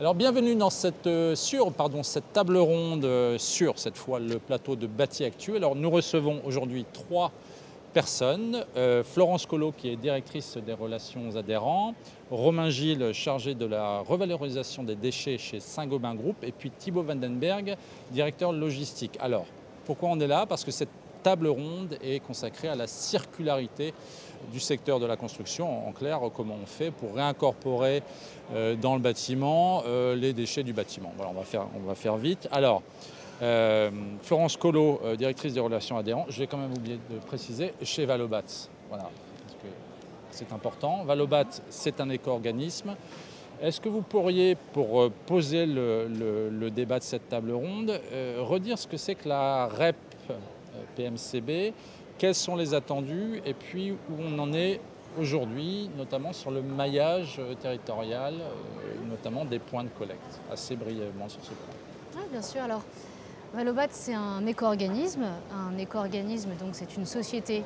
Alors bienvenue dans cette, cette table ronde sur cette fois le plateau de Bâti Actu. Alors nous recevons aujourd'hui trois personnes. Florence Collot qui est directrice des relations adhérents, Romain Gilles chargé de la revalorisation des déchets chez Saint-Gobain Group et puis Thibaut Vandenberg, directeur logistique. Alors pourquoi on est là? Parce que cette table ronde est consacrée à la circularité du secteur de la construction. En clair, comment on fait pour réincorporer dans le bâtiment les déchets du bâtiment. Voilà, on va faire vite. Alors, Florence Collot, directrice des relations adhérents, j'ai quand même oublié de préciser, chez Valobat. Voilà, parce que c'est important. Valobat, c'est un éco-organisme. Est-ce que vous pourriez, pour poser le débat de cette table ronde, redire ce que c'est que la REP PMCB, quels sont les attendus et puis où on en est aujourd'hui, notamment sur le maillage territorial, notamment des points de collecte, assez brièvement sur ce point. Oui, bien sûr. Alors, Valobat, c'est un éco-organisme. Un éco-organisme, donc, c'est une société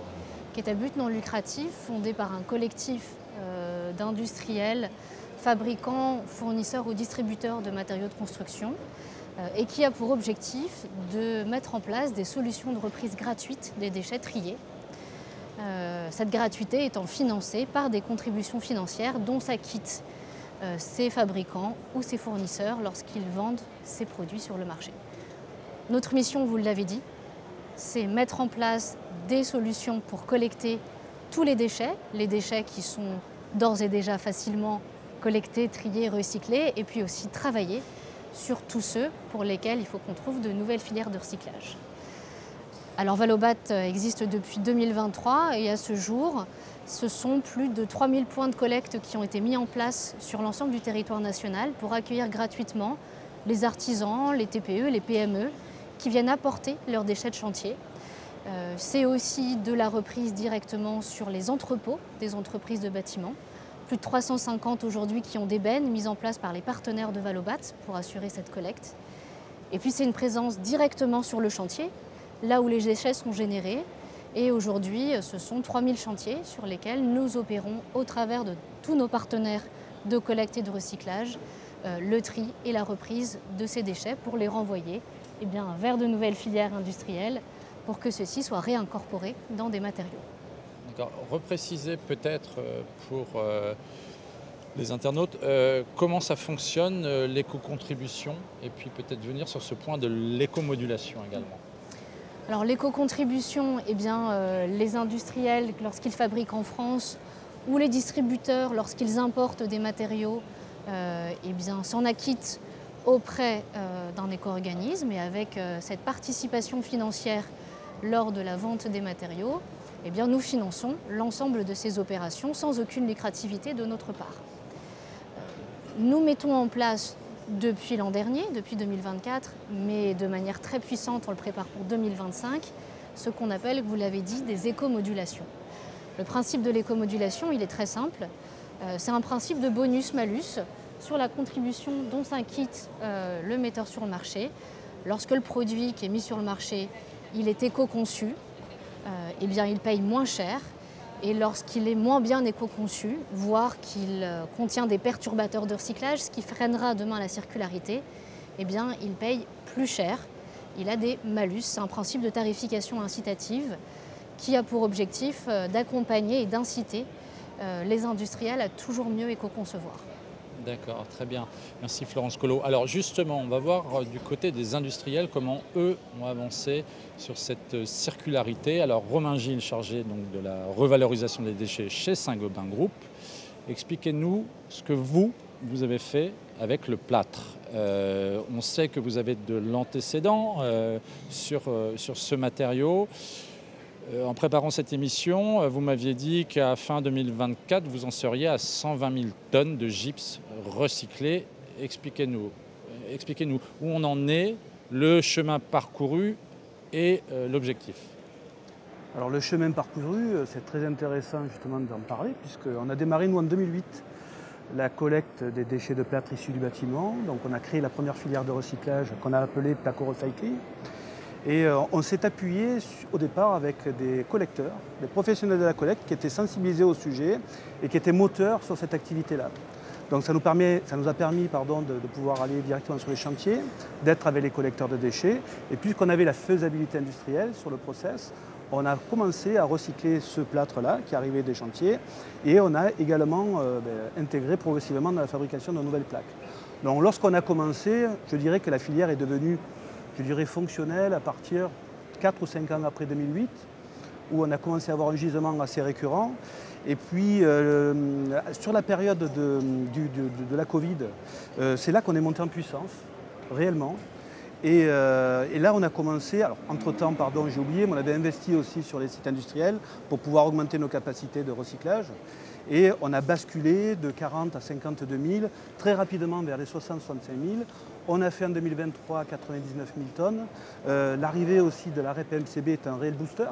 qui est à but non lucratif, fondée par un collectif d'industriels, fabricants, fournisseurs ou distributeurs de matériaux de construction, et qui a pour objectif de mettre en place des solutions de reprise gratuite des déchets triés. Cette gratuité étant financée par des contributions financières dont s'acquittent ces fabricants ou ces fournisseurs lorsqu'ils vendent ces produits sur le marché. Notre mission, vous l'avez dit, c'est mettre en place des solutions pour collecter tous les déchets qui sont d'ores et déjà facilement collectés, triés, recyclés, et puis aussi travailler sur tous ceux pour lesquels il faut qu'on trouve de nouvelles filières de recyclage. Alors Valobat existe depuis 2023 et à ce jour, ce sont plus de 3000 points de collecte qui ont été mis en place sur l'ensemble du territoire national pour accueillir gratuitement les artisans, les TPE, les PME qui viennent apporter leurs déchets de chantier. C'est aussi de la reprise directement sur les entrepôts des entreprises de bâtiments. Plus de 350 aujourd'hui qui ont des bennes mises en place par les partenaires de Valobat pour assurer cette collecte. Et puis c'est une présence directement sur le chantier, là où les déchets sont générés. Et aujourd'hui, ce sont 3000 chantiers sur lesquels nous opérons au travers de tous nos partenaires de collecte et de recyclage, le tri et la reprise de ces déchets pour les renvoyer vers de nouvelles filières industrielles pour que ceux-ci soient réincorporés dans des matériaux. Repréciser peut-être pour les internautes comment ça fonctionne l'éco-contribution et puis peut-être venir sur ce point de l'éco-modulation également. Alors l'éco-contribution, les industriels lorsqu'ils fabriquent en France ou les distributeurs lorsqu'ils importent des matériaux s'en acquittent auprès d'un éco-organisme et avec cette participation financière lors de la vente des matériaux, nous finançons l'ensemble de ces opérations sans aucune lucrativité de notre part. Nous mettons en place depuis l'an dernier, depuis 2024, mais de manière très puissante, on le prépare pour 2025, ce qu'on appelle, vous l'avez dit, des éco-modulations. Le principe de l'éco-modulation, il est très simple. C'est un principe de bonus-malus sur la contribution dont s'acquitte le metteur sur le marché. Lorsque le produit qui est mis sur le marché, il est éco-conçu, il paye moins cher. Et lorsqu'il est moins bien éco-conçu, voire qu'il contient des perturbateurs de recyclage, ce qui freinera demain la circularité, il paye plus cher. Il a des malus. C'est un principe de tarification incitative qui a pour objectif d'accompagner et d'inciter les industriels à toujours mieux éco-concevoir. D'accord, très bien. Merci Florence Collot. Alors justement, on va voir du côté des industriels comment eux ont avancé sur cette circularité. Alors Romain Gilles, chargé donc de la revalorisation des déchets chez Saint-Gobain Group. Expliquez-nous ce que vous avez fait avec le plâtre. On sait que vous avez de l'antécédent sur ce matériau. En préparant cette émission, vous m'aviez dit qu'à fin 2024, vous en seriez à 120 000 tonnes de gypse recyclé. Expliquez-nous où on en est, le chemin parcouru et l'objectif. Alors le chemin parcouru, c'est très intéressant justement d'en parler puisqu'on a démarré nous en 2008 la collecte des déchets de plâtre issus du bâtiment. Donc on a créé la première filière de recyclage qu'on a appelée Placo Recycling. Et on s'est appuyé au départ avec des collecteurs, des professionnels de la collecte qui étaient sensibilisés au sujet et qui étaient moteurs sur cette activité-là. Donc ça nous a permis de pouvoir aller directement sur les chantiers, d'être avec les collecteurs de déchets. Et puisqu'on avait la faisabilité industrielle sur le process, on a commencé à recycler ce plâtre-là qui arrivait des chantiers et on a également intégré progressivement dans la fabrication de nouvelles plaques. Donc lorsqu'on a commencé, je dirais que la filière est devenue, fonctionnelle à partir de 4 ou 5 ans après 2008, où on a commencé à avoir un gisement assez récurrent. Et puis sur la période de la Covid, c'est là qu'on est monté en puissance, réellement. Et là, on a commencé, alors entre-temps, j'ai oublié, mais on avait investi aussi sur les sites industriels pour pouvoir augmenter nos capacités de recyclage. Et on a basculé de 40 à 52 000, très rapidement vers les 60-65 000. On a fait en 2023 99 000 tonnes. L'arrivée aussi de la REP MCB est un réel booster.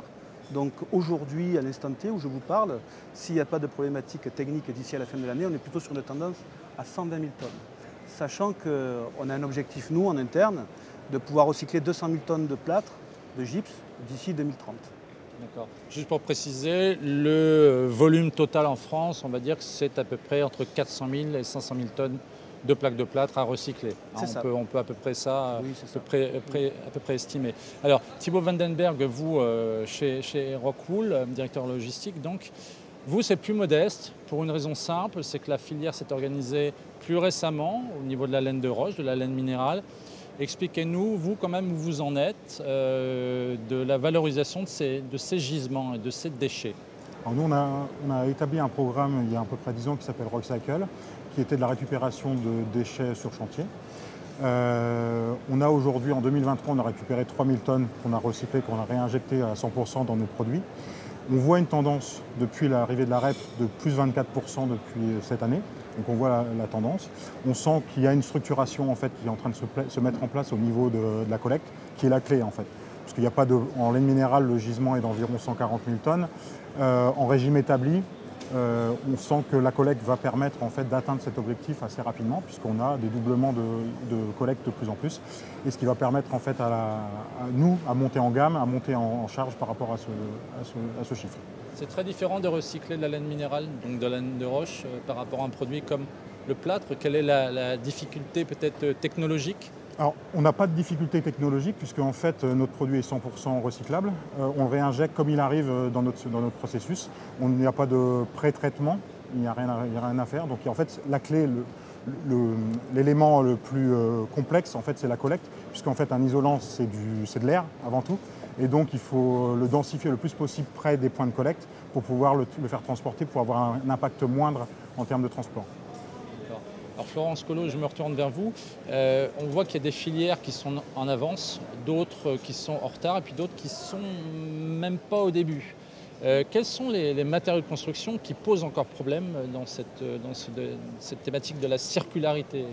Donc aujourd'hui, à l'instant T où je vous parle, s'il n'y a pas de problématique technique d'ici à la fin de l'année, on est plutôt sur une tendance à 120 000 tonnes. Sachant qu'on a un objectif, nous, en interne, de pouvoir recycler 200 000 tonnes de plâtre, de gypse, d'ici 2030. D'accord. Juste pour préciser, le volume total en France, on va dire que c'est à peu près entre 400 000 et 500 000 tonnes de plaques de plâtre à recycler. On peut à peu près ça, oui, à peu près estimer. Alors Thibaut Vandenberg, vous, chez Rockwool, directeur logistique, donc, vous, c'est plus modeste pour une raison simple, c'est que la filière s'est organisée plus récemment au niveau de la laine de roche, de la laine minérale. Expliquez-nous, vous, quand même, où vous en êtes de la valorisation de ces gisements et de ces déchets. Alors nous, on a établi un programme il y a à peu près 10 ans qui s'appelle Rockcycle, qui était de la récupération de déchets sur chantier. On a aujourd'hui, en 2023, on a récupéré 3000 tonnes qu'on a recyclées, qu'on a réinjectées à 100% dans nos produits. On voit une tendance depuis l'arrivée de la REP de plus 24% depuis cette année. Donc on voit la tendance. On sent qu'il y a une structuration en fait, qui est en train de se mettre en place au niveau de la collecte, qui est la clé en fait. Parce qu'il n'y a pas en laine minérale, le gisement est d'environ 140 000 tonnes. En régime établi, on sent que la collecte va permettre en fait, d'atteindre cet objectif assez rapidement, puisqu'on a des doublements de collecte de plus en plus. Et ce qui va permettre en fait, à nous à monter en gamme, à monter en charge par rapport à ce chiffre. C'est très différent de recycler de la laine minérale, donc de la laine de roche, par rapport à un produit comme le plâtre. Quelle est la difficulté peut-être technologique ? Alors, on n'a pas de difficulté technologique puisque en fait, notre produit est 100% recyclable. On le réinjecte comme il arrive dans notre processus. Il n'y a pas de pré-traitement, il n'y a rien à faire. Donc en fait, la clé, l'élément le plus complexe, en fait, c'est la collecte, puisqu'en fait, un isolant, c'est de l'air avant tout. Et donc, il faut le densifier le plus possible près des points de collecte pour pouvoir le faire transporter, pour avoir un impact moindre en termes de transport. Alors Florence Collot, je me retourne vers vous. On voit qu'il y a des filières qui sont en avance, d'autres qui sont en retard et puis d'autres qui ne sont même pas au début. Quels sont les matériaux de construction qui posent encore problème dans cette thématique de la circularité?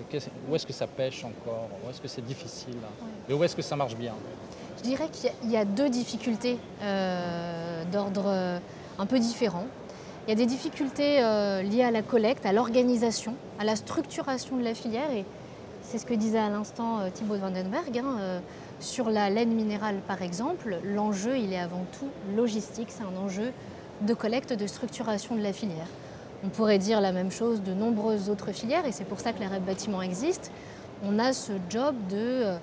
Où est-ce que ça pêche encore? Où est-ce que c'est difficile? Et où est-ce que ça marche bien? Je dirais qu'il y a deux difficultés d'ordre un peu différent. Il y a des difficultés liées à la collecte, à l'organisation, à la structuration de la filière. Et c'est ce que disait à l'instant Thibaut Vandenberg. Sur la laine minérale, par exemple, l'enjeu, il est avant tout logistique. C'est un enjeu de collecte, de structuration de la filière. On pourrait dire la même chose de nombreuses autres filières, et c'est pour ça que la REP Bâtiment existe. On a ce job de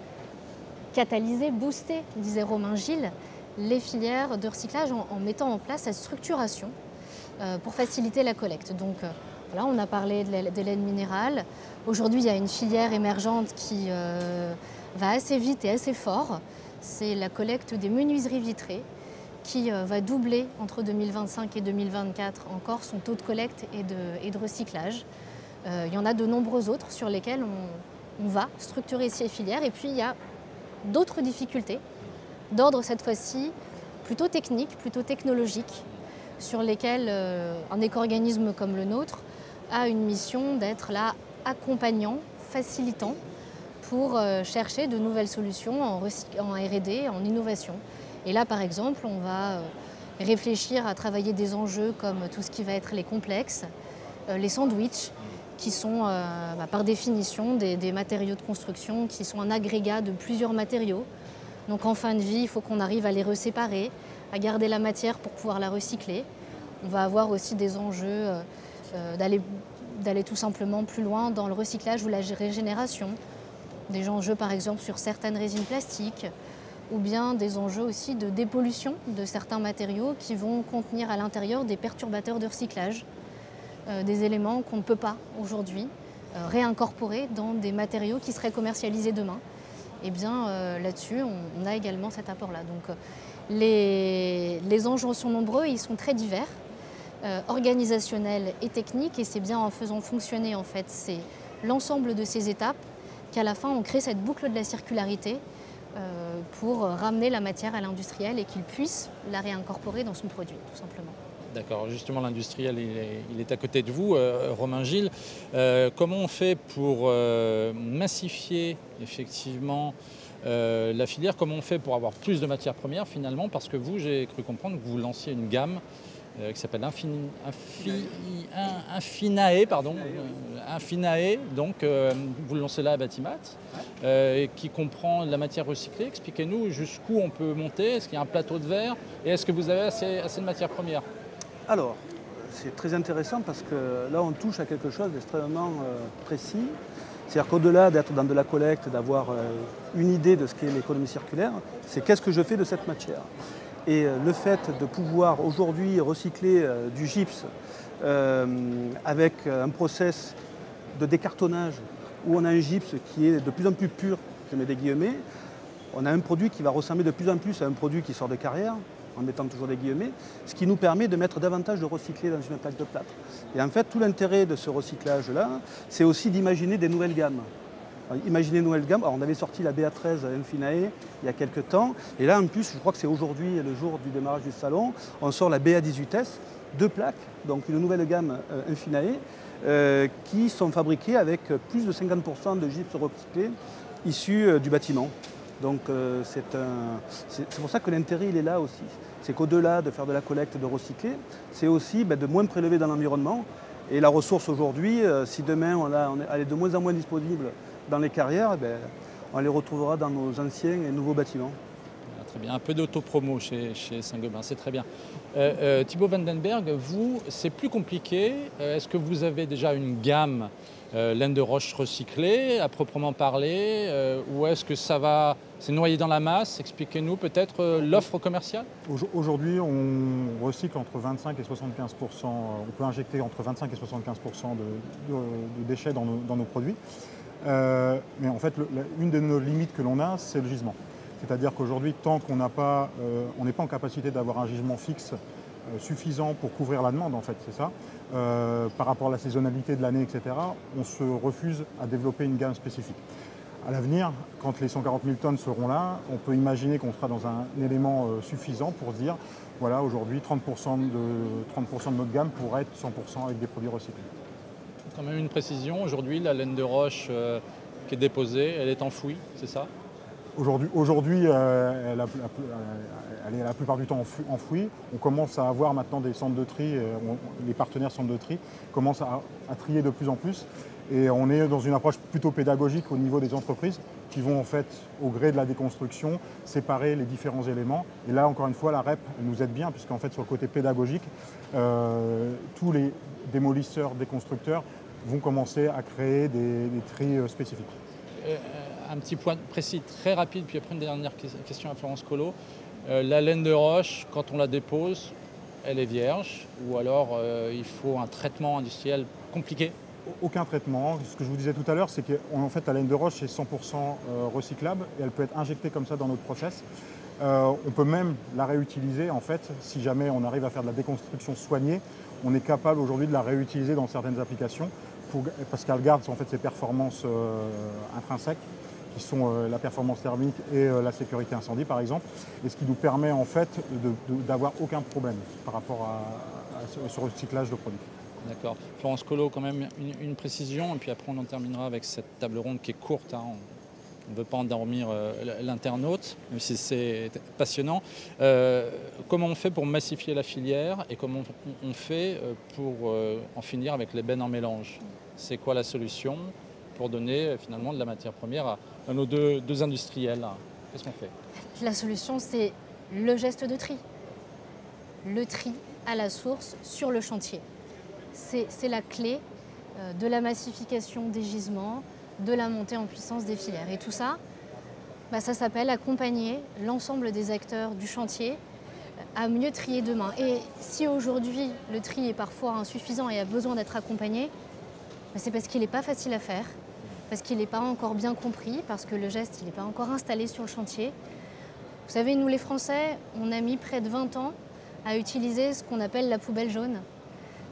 catalyser, booster, disait Romain Gilles, les filières de recyclage en mettant en place cette structuration pour faciliter la collecte. Donc voilà, on a parlé de laine minérale. Aujourd'hui, il y a une filière émergente qui va assez vite et assez fort. C'est la collecte des menuiseries vitrées qui va doubler entre 2025 et 2024 encore son taux de collecte et de recyclage. Il y en a de nombreux autres sur lesquels on va structurer ces filières. Et puis, il y a d'autres difficultés, d'ordre cette fois-ci plutôt technique, plutôt technologique, sur lesquelles un éco-organisme comme le nôtre a une mission d'être là accompagnant, facilitant pour chercher de nouvelles solutions en R&D, en innovation. Et là, par exemple, on va réfléchir à travailler des enjeux comme tout ce qui va être les complexes, les sandwichs, qui sont par définition des matériaux de construction qui sont un agrégat de plusieurs matériaux. Donc en fin de vie, il faut qu'on arrive à les reséparer, à garder la matière pour pouvoir la recycler. On va avoir aussi des enjeux d'aller d'aller tout simplement plus loin dans le recyclage ou la régénération. Des enjeux par exemple sur certaines résines plastiques, ou bien des enjeux aussi de dépollution de certains matériaux qui vont contenir à l'intérieur des perturbateurs de recyclage, des éléments qu'on ne peut pas aujourd'hui réincorporer dans des matériaux qui seraient commercialisés demain. Et bien là-dessus, on a également cet apport-là. Donc les enjeux sont nombreux et ils sont très divers, organisationnels et techniques, et c'est bien en faisant fonctionner en fait l'ensemble de ces étapes qu'à la fin on crée cette boucle de la circularité pour ramener la matière à l'industriel et qu'il puisse la réincorporer dans son produit, tout simplement. D'accord, justement l'industriel il est à côté de vous, Romain Gilles. Comment on fait pour massifier effectivement la filière? Comment on fait pour avoir plus de matières premières finalement? Parce que vous, j'ai cru comprendre que vous lanciez une gamme qui s'appelle Infinae, donc vous le lancez là à Batimat, qui comprend de la matière recyclée. Expliquez-nous jusqu'où on peut monter, est-ce qu'il y a un plateau de verre et est-ce que vous avez assez de matières premières? Alors, c'est très intéressant parce que là on touche à quelque chose d'extrêmement précis. C'est-à-dire qu'au-delà d'être dans de la collecte, d'avoir une idée de ce qu'est l'économie circulaire, c'est qu'est-ce que je fais de cette matière. Et le fait de pouvoir aujourd'hui recycler du gypse avec un process de décartonnage où on a un gypse qui est de plus en plus pur, je mets des guillemets, on a un produit qui va ressembler de plus en plus à un produit qui sort de carrière, en mettant toujours des guillemets, ce qui nous permet de mettre davantage de recyclé dans une plaque de plâtre. Et en fait, tout l'intérêt de ce recyclage-là, c'est aussi d'imaginer des nouvelles gammes. Imaginez une nouvelle gamme. Alors, on avait sorti la BA13 Infinae il y a quelques temps. Et là, en plus, je crois que c'est aujourd'hui le jour du démarrage du salon. On sort la BA18S, 2 plaques, donc une nouvelle gamme Infinae, qui sont fabriquées avec plus de 50% de gypse recyclé issu du bâtiment. Donc c'est pour ça que l'intérêt il est là aussi. C'est qu'au-delà de faire de la collecte, de recycler, c'est aussi de moins prélever dans l'environnement. Et la ressource aujourd'hui, si demain elle est de moins en moins disponible dans les carrières, on les retrouvera dans nos anciens et nouveaux bâtiments. Très bien, un peu d'autopromo chez Saint-Gobain, c'est très bien. Thibaut Vandenberg, vous, c'est plus compliqué. Est-ce que vous avez déjà une gamme laine de roche recyclée, à proprement parler, ou est-ce que c'est noyé dans la masse? Expliquez-nous peut-être l'offre commerciale. Aujourd'hui, on recycle entre 25 et 75%, on peut injecter entre 25 et 75% de déchets dans nos produits. Mais en fait, une de nos limites que l'on a, c'est le gisement. C'est-à-dire qu'aujourd'hui, tant qu'on n'est pas en capacité d'avoir un gisement fixe suffisant pour couvrir la demande, en fait, c'est ça, par rapport à la saisonnalité de l'année, etc., on se refuse à développer une gamme spécifique. À l'avenir, quand les 140 000 tonnes seront là, on peut imaginer qu'on sera dans un élément suffisant pour dire, voilà, aujourd'hui, 30% de notre gamme pourrait être 100% avec des produits recyclés. Quand même une précision, aujourd'hui, la laine de roche qui est déposée, elle est enfouie, c'est ça? Aujourd'hui, elle est la plupart du temps enfouie. On commence à avoir maintenant des centres de tri, les partenaires centres de tri commencent à trier de plus en plus. Et on est dans une approche plutôt pédagogique au niveau des entreprises qui vont en fait, au gré de la déconstruction, séparer les différents éléments. Et là, encore une fois, la REP nous aide bien puisqu'en fait, sur le côté pédagogique, tous les démolisseurs, déconstructeurs vont commencer à créer des tris spécifiques. Un petit point précis, très rapide, puis après une dernière question à Florence Collot. La laine de roche, quand on la dépose, elle est vierge ou alors il faut un traitement industriel compliqué? Aucun traitement. Ce que je vous disais tout à l'heure, c'est qu'en fait la laine de roche est 100% recyclable et elle peut être injectée comme ça dans notre process. On peut même la réutiliser en fait, si jamais on arrive à faire de la déconstruction soignée, on est capable aujourd'hui de la réutiliser dans certaines applications parce qu'elle garde en fait ses performances intrinsèques qui sont la performance thermique et la sécurité incendie par exemple, et ce qui nous permet en fait d'avoir aucun problème par rapport à ce recyclage de produits. D'accord. Florence Collot, quand même une précision, et puis après on en terminera avec cette table ronde qui est courte. Hein. On ne veut pas endormir l'internaute, même si c'est passionnant. Comment on fait pour massifier la filière et comment on fait pour en finir avec les bennes en mélange? C'est quoi la solution pour donner finalement de la matière première à nos deux industriels? Qu'est-ce qu'on fait? La solution, c'est le geste de tri. Le tri à la source sur le chantier. C'est la clé de la massification des gisements, de la montée en puissance des filières. Et tout ça, ça s'appelle accompagner l'ensemble des acteurs du chantier à mieux trier demain. Et si aujourd'hui le tri est parfois insuffisant et a besoin d'être accompagné, c'est parce qu'il n'est pas facile à faire, parce qu'il n'est pas encore bien compris, parce que le geste n'est pas encore installé sur le chantier. Vous savez, nous les Français, on a mis près de 20 ans à utiliser ce qu'on appelle la poubelle jaune,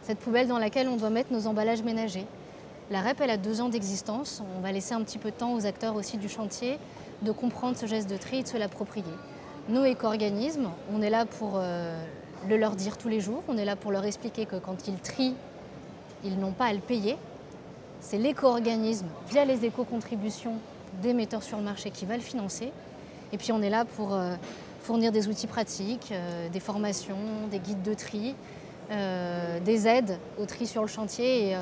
cette poubelle dans laquelle on doit mettre nos emballages ménagers. La REP, elle a 2 ans d'existence. On va laisser un petit peu de temps aux acteurs aussi du chantier de comprendre ce geste de tri et de se l'approprier. Nous, éco-organismes, on est là pour le leur dire tous les jours. On est là pour leur expliquer que quand ils trient, ils n'ont pas à le payer. C'est l'éco-organisme, via les éco-contributions des metteurs sur le marché, qui va le financer. Et puis on est là pour fournir des outils pratiques, des formations, des guides de tri, des aides au tri sur le chantier. Et,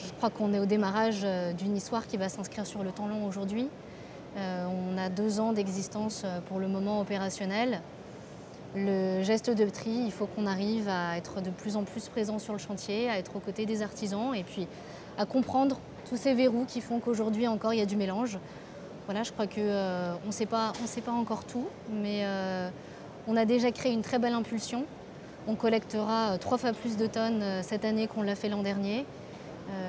je crois qu'on est au démarrage d'une histoire qui va s'inscrire sur le temps long aujourd'hui. On a 2 ans d'existence pour le moment opérationnel. Le geste de tri, il faut qu'on arrive à être de plus en plus présent sur le chantier, à être aux côtés des artisans et puis à comprendre tous ces verrous qui font qu'aujourd'hui encore il y a du mélange. Voilà, je crois qu'on ne sait pas encore tout, mais on a déjà créé une très belle impulsion. On collectera 3 fois plus de tonnes cette année qu'on l'a fait l'an dernier.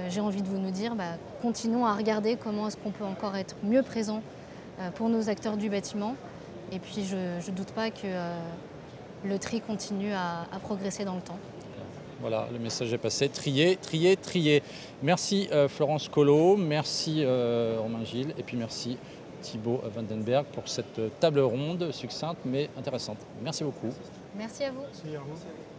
J'ai envie de vous dire, continuons à regarder comment est-ce qu'on peut encore être mieux présent pour nos acteurs du bâtiment. Et puis je ne doute pas que le tri continue à progresser dans le temps. Voilà, le message est passé. Trier, trier, trier. Merci Florence Collot, merci Romain Gilles et puis merci Thibaut Vandenberg pour cette table ronde succincte mais intéressante. Merci beaucoup. Merci à vous. Merci à vous.